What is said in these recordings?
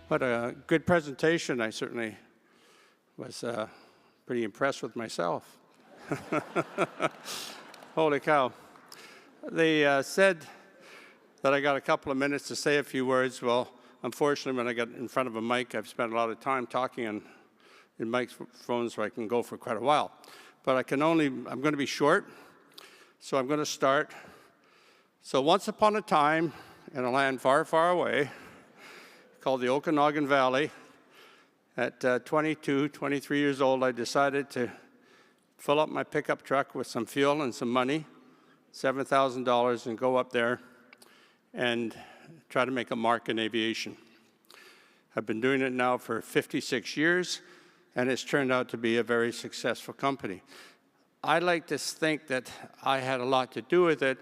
What a good presentation. I certainly was pretty impressed with myself. Holy cow. They said that I got a couple of minutes to say a few words. Well, unfortunately, when I get in front of a mic, I've spent a lot of time talking in microphones so I can go for quite a while. But I'm going to be short, so I'm going to start. So once upon a time, in a land far, far away, called the Okanagan Valley, at 22, 23 years old, I decided to fill up my pickup truck with some fuel and some money, $7,000, and go up there and try to make a mark in aviation. I've been doing it now for 56 years, and it's turned out to be a very successful company. I like to think that I had a lot to do with it,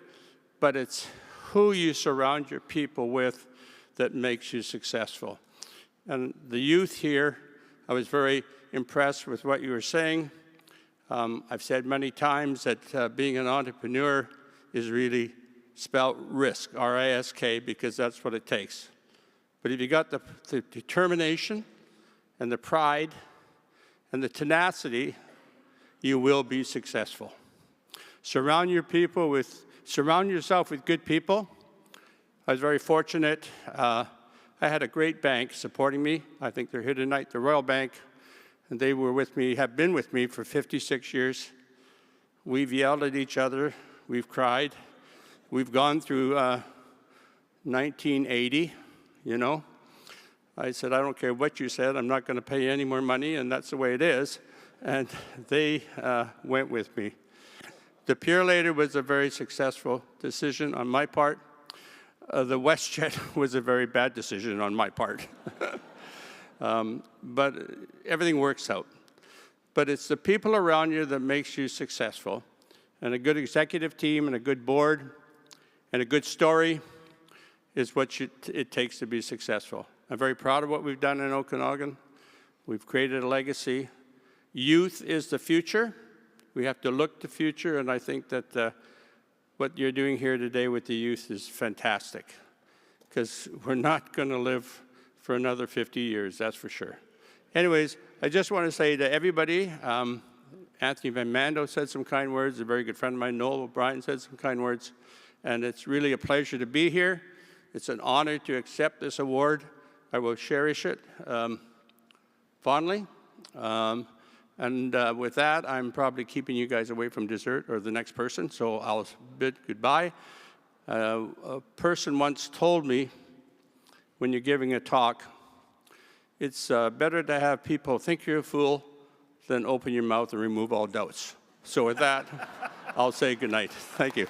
but it's who you surround your people with that makes you successful. And the youth here, I was very impressed with what you were saying. I've said many times that being an entrepreneur is really spelled risk, R-I-S-K, because that's what it takes. But if you got the determination and the pride and the tenacity, you will be successful. Surround yourself with good people. I was very fortunate. I had a great bank supporting me. I think they're here tonight, the Royal Bank, and they were with me, have been with me for 56 years. We've yelled at each other. We've cried. We've gone through 1980, you know. I said, I don't care what you said. I'm not going to pay you any more money, and that's the way it is. And they went with me. The Purelator was a very successful decision on my part. The WestJet was a very bad decision on my part. But everything works out. But it's the people around you that makes you successful. And a good executive team and a good board and a good story is what it takes to be successful. I'm very proud of what we've done in Okanagan. We've created a legacy. Youth is the future. We have to look to the future, and I think that what you're doing here today with the youth is fantastic, because we're not going to live for another 50 years, that's for sure. Anyways, I just want to say to everybody, Anthony Van Mando said some kind words, a very good friend of mine, Noel O'Brien, said some kind words, and it's really a pleasure to be here. It's an honor to accept this award. I will cherish it fondly. And with that, I'm probably keeping you guys away from dessert or the next person, so I'll bid goodbye. A person once told me, when you're giving a talk, it's better to have people think you're a fool than open your mouth and remove all doubts. So with that, I'll say goodnight. Thank you.